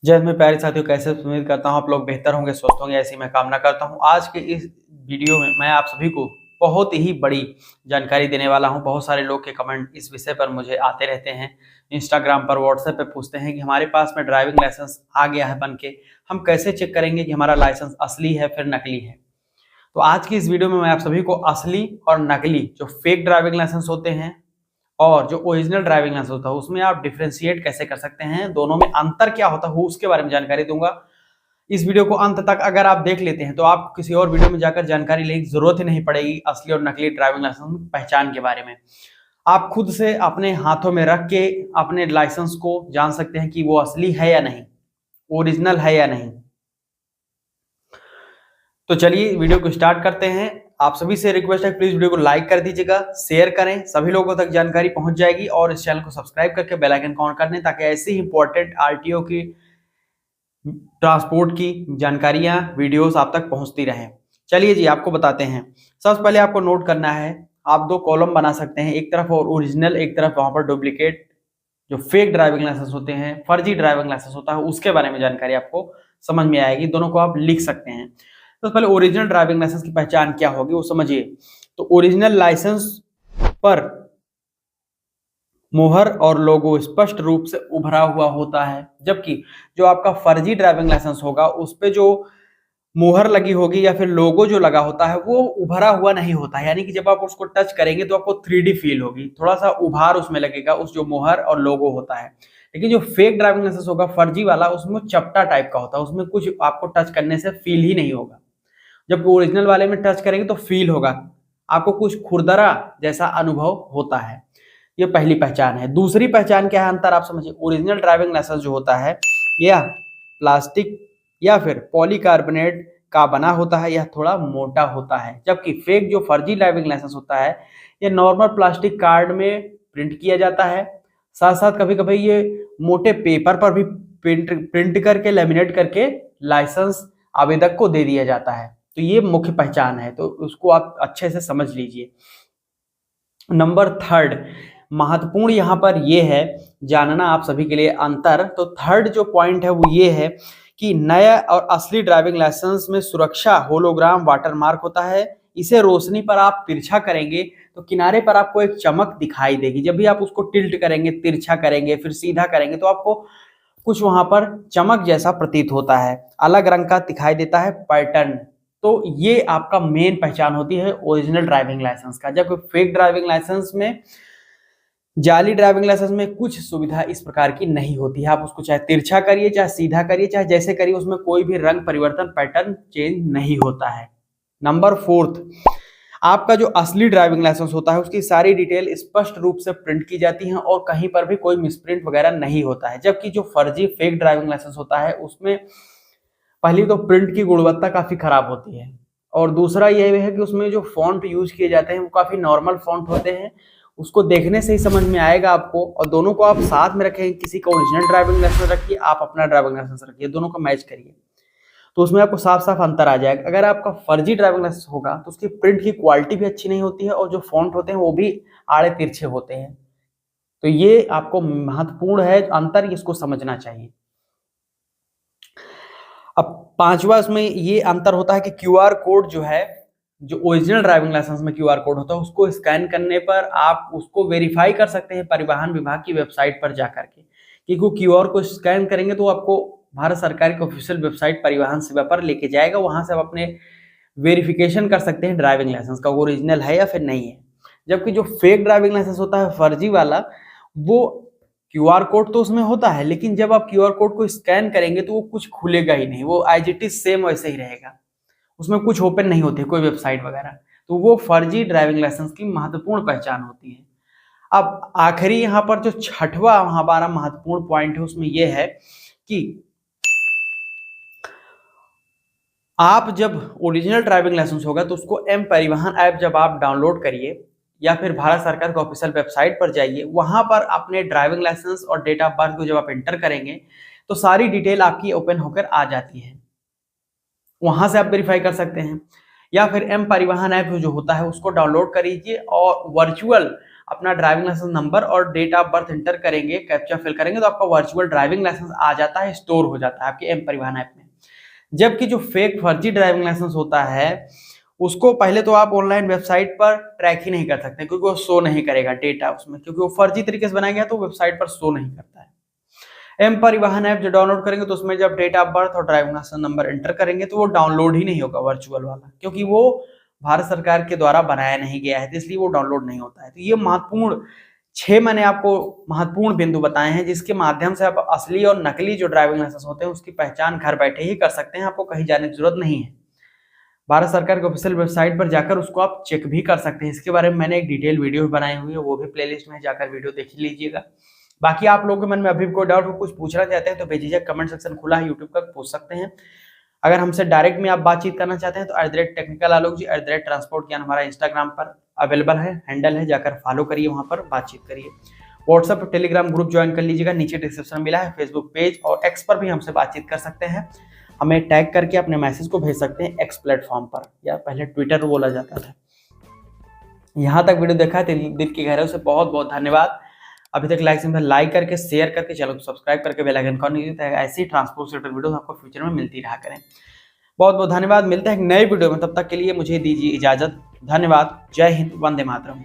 जय हिंद मेरे प्यारे साथियों, कैसे उम्मीद करता हूँ आप लोग बेहतर होंगे, स्वस्थ होंगे, ऐसी मैं कामना करता हूँ। आज के इस वीडियो में मैं आप सभी को बहुत ही बड़ी जानकारी देने वाला हूँ। बहुत सारे लोग के कमेंट इस विषय पर मुझे आते रहते हैं, इंस्टाग्राम पर, व्हाट्सएप पे पूछते हैं कि हमारे पास में ड्राइविंग लाइसेंस आ गया है बन के, हम कैसे चेक करेंगे कि हमारा लाइसेंस असली है फिर नकली है। तो आज की इस वीडियो में मैं आप सभी को असली और नकली जो फेक ड्राइविंग लाइसेंस होते हैं और जो ओरिजिनल ड्राइविंग लाइसेंस होता है उसमें आप डिफरेंशिएट कैसे कर सकते हैं, दोनों में अंतर क्या होता है उसके बारे में जानकारी दूंगा। इस वीडियो को अंत तक अगर आप देख लेते हैं तो आपको किसी और वीडियो में जाकर जानकारी लेने की जरूरत ही नहीं पड़ेगी। असली और नकली ड्राइविंग लाइसेंस पहचान के बारे में आप खुद से अपने हाथों में रख के अपने लाइसेंस को जान सकते हैं कि वो असली है या नहीं, ओरिजिनल है या नहीं। तो चलिए वीडियो को स्टार्ट करते हैं। आप सभी से रिक्वेस्ट है, प्लीज वीडियो को लाइक कर दीजिएगा, शेयर करें, सभी लोगों तक जानकारी पहुंच जाएगी। और इस चैनल को सब्सक्राइब करके बेल आइकन को ऑन कर दें ताकि ऐसी ही इंपॉर्टेंट आरटीओ की, ट्रांसपोर्ट की जानकारियां, वीडियोस आप तक पहुंचती रहें। चलिए जी, आपको बताते हैं। सबसे पहले आपको नोट करना है, आप दो कॉलम बना सकते हैं, एक तरफ और ओरिजिनल, एक तरफ वहां पर डुप्लीकेट जो फेक ड्राइविंग लाइसेंस होते हैं, फर्जी ड्राइविंग लाइसेंस होता है, उसके बारे में जानकारी आपको समझ में आएगी। दोनों को आप लिख सकते हैं। तो पहले ओरिजिनल ड्राइविंग लाइसेंस की पहचान क्या होगी वो समझिए। तो ओरिजिनल लाइसेंस पर मोहर और लोगो स्पष्ट रूप से उभरा हुआ होता है, जबकि जो आपका फर्जी ड्राइविंग लाइसेंस होगा उस पे जो मोहर लगी होगी या फिर लोगो जो लगा होता है वो उभरा हुआ नहीं होता है। यानी कि जब आप उसको टच करेंगे तो आपको 3D फील होगी, थोड़ा सा उभार उसमें लगेगा, उस जो मोहर और लोगो होता है। लेकिन जो फेक ड्राइविंग लाइसेंस होगा फर्जी वाला, उसमें चपटा टाइप का होता है, उसमें कुछ आपको टच करने से फील ही नहीं होगा। जबकि ओरिजिनल वाले में टच करेंगे तो फील होगा, आपको कुछ खुरदरा जैसा अनुभव होता है। ये पहली पहचान है। दूसरी पहचान क्या है, अंतर आप समझिए। ओरिजिनल ड्राइविंग लाइसेंस जो होता है यह प्लास्टिक या फिर पॉलीकार्बोनेट का बना होता है, यह थोड़ा मोटा होता है। जबकि फेक जो फर्जी ड्राइविंग लाइसेंस होता है यह नॉर्मल प्लास्टिक कार्ड में प्रिंट किया जाता है, साथ साथ कभी कभी ये मोटे पेपर पर भी प्रिंट करके लेमिनेट करके लाइसेंस आवेदक को दे दिया जाता है। तो ये मुख्य पहचान है, तो उसको आप अच्छे से समझ लीजिए। नंबर थर्ड महत्वपूर्ण यहां पर यह है जानना आप सभी के लिए अंतर। तो थर्ड जो पॉइंट है वो ये है कि नया और असली ड्राइविंग लाइसेंस में सुरक्षा होलोग्राम वाटरमार्क होता है। इसे रोशनी पर आप तिरछा करेंगे तो किनारे पर आपको एक चमक दिखाई देगी। जब भी आप उसको टिल्ट करेंगे, तिरछा करेंगे, फिर सीधा करेंगे तो आपको कुछ वहां पर चमक जैसा प्रतीत होता है, अलग रंग का दिखाई देता है पैटर्न। तो ये आपका मेन पहचान होती है ओरिजिनल ड्राइविंग लाइसेंस का। जबकि फेक ड्राइविंग लाइसेंस में, जाली ड्राइविंग लाइसेंस में कुछ सुविधा इस प्रकार की नहीं होती है। आप उसको चाहे तिरछा करिए, चाहे सीधा करिए, चाहे जैसे करिए, उसमें कोई भी रंग परिवर्तन, पैटर्न चेंज नहीं होता है। नंबर फोर्थ, आपका जो असली ड्राइविंग लाइसेंस होता है उसकी सारी डिटेल स्पष्ट रूप से प्रिंट की जाती है और कहीं पर भी कोई मिसप्रिंट वगैरह नहीं होता है। जबकि जो फर्जी फेक ड्राइविंग लाइसेंस होता है उसमें पहली तो प्रिंट की गुणवत्ता काफी खराब होती है, और दूसरा यह है कि उसमें जो फॉन्ट यूज किए जाते हैं वो काफी नॉर्मल फॉन्ट होते हैं, उसको देखने से ही समझ में आएगा आपको। और दोनों को आप साथ में रखें, किसी का ओरिजिनल ड्राइविंग लाइसेंस रखिए, आप अपना ड्राइविंग लाइसेंस रखिए, दोनों को मैच करिए तो उसमें आपको साफ साफ अंतर आ जाएगा। अगर आपका फर्जी ड्राइविंग लाइसेंस होगा तो उसकी प्रिंट की क्वालिटी भी अच्छी नहीं होती है और जो फॉन्ट होते हैं वो भी आड़े तिरछे होते हैं। तो ये आपको महत्वपूर्ण है अंतर, इसको समझना चाहिए। अब पांचवा इसमें ये अंतर होता है कि क्यूआर कोड जो है, जो ओरिजिनल ड्राइविंग लाइसेंस में क्यूआर कोड होता है उसको स्कैन करने पर आप उसको वेरीफाई कर सकते हैं परिवहन विभाग की वेबसाइट पर जाकर के। क्योंकि क्यूआर को स्कैन करेंगे तो आपको भारत सरकार की ऑफिशियल वेबसाइट परिवहन सेवा पर लेके जाएगा, वहां से आप अपने वेरिफिकेशन कर सकते हैं ड्राइविंग लाइसेंस का ओरिजिनल है या फिर नहीं है। जबकि जो फेक ड्राइविंग लाइसेंस होता है फर्जी वाला, वो क्यूआर कोड तो उसमें होता है लेकिन जब आप क्यूआर कोड को स्कैन करेंगे तो वो कुछ खुलेगा ही नहीं, वो एज इट इज सेम वैसे ही रहेगा, उसमें कुछ ओपन नहीं होती है कोई वेबसाइट वगैरह। तो वो फर्जी ड्राइविंग लाइसेंस की महत्वपूर्ण पहचान होती है। अब आखिरी यहाँ पर जो छठवां हमारा महत्वपूर्ण पॉइंट है उसमें यह है कि आप जब ओरिजिनल ड्राइविंग लाइसेंस होगा तो उसको एम परिवहन ऐप जब आप डाउनलोड करिए या फिर भारत सरकार की ऑफिशियल वेबसाइट पर जाइए, वहां पर अपने ड्राइविंग लाइसेंस और डेट ऑफ बर्थ को जब आप एंटर करेंगे तो सारी डिटेल आपकी ओपन होकर आ जाती है, वहां से आप वेरीफाई कर सकते हैं। या फिर एम परिवहन ऐप जो होता है उसको डाउनलोड कर लीजिए और वर्चुअल अपना ड्राइविंग लाइसेंस नंबर और डेट ऑफ बर्थ एंटर करेंगे, कैप्चा फिल करेंगे तो आपका वर्चुअल ड्राइविंग लाइसेंस आ जाता है, स्टोर हो जाता है आपके एम परिवहन ऐप में। जबकि जो फेक फर्जी ड्राइविंग लाइसेंस होता है उसको पहले तो आप ऑनलाइन वेबसाइट पर ट्रैक ही नहीं कर सकते, क्योंकि वो शो नहीं करेगा डेटा उसमें, क्योंकि वो फर्जी तरीके से बनाया गया तो वेबसाइट पर शो नहीं करता है। एम परिवहन ऐप जो डाउनलोड करेंगे तो उसमें जब डेट ऑफ बर्थ और ड्राइविंग लाइसेंस नंबर एंटर करेंगे तो वो डाउनलोड ही नहीं होगा वर्चुअल वाला, क्योंकि वो भारत सरकार के द्वारा बनाया नहीं गया है, तो इसलिए वो डाउनलोड नहीं होता है। तो ये महत्वपूर्ण 6 मैंने आपको महत्वपूर्ण बिंदु बताए हैं जिसके माध्यम से आप असली और नकली जो ड्राइविंग लाइसेंस होते हैं उसकी पहचान घर बैठे ही कर सकते हैं, आपको कहीं जाने की जरूरत नहीं है। भारत सरकार की ऑफिशियल वेबसाइट पर जाकर उसको आप चेक भी कर सकते हैं। इसके बारे में मैंने एक डिटेल वीडियो भी बनाई हुई है, वो भी प्लेलिस्ट में जाकर वीडियो देख लीजिएगा। बाकी आप लोगों के मन में अभी कोई डाउट हो, कुछ पूछना चाहते हैं तो बेझिझक कमेंट सेक्शन खुला है यूट्यूब का, पूछ सकते हैं। अगर हमसे डायरेक्ट में आप बातचीत करना चाहते हैं तो @technicalaloc जी @transport ज्ञान हमारा इंस्टाग्राम पर अवेलेबल है, हैंडल है, जाकर फॉलो करिए, वहां पर बातचीत करिए। व्हाट्सएप टेलीग्राम ग्रुप ज्वाइन कर लीजिएगा, नीचे डिस्क्रिप्शन मिला है। फेसबुक पेज और एक्स पर भी हमसे बातचीत कर सकते हैं, हमें टैग करके अपने मैसेज को भेज सकते हैं एक्स प्लेटफॉर्म पर, या पहले ट्विटर बोला जाता था। यहाँ तक वीडियो देखा है दिल की गहराइयों से बहुत बहुत धन्यवाद। अभी तक लाइक करके शेयर करके चैनल को सब्सक्राइब करके बेल आइकन ऑन कीजिए ताकि ऐसी ट्रांसपोर्ट सेक्टर वीडियो आपको फ्यूचर में मिलती रहा करें। बहुत बहुत धन्यवाद, मिलते हैं एक नए वीडियो में, तब तक के लिए मुझे दीजिए इजाजत। धन्यवाद, जय हिंद, वंदे मातरम।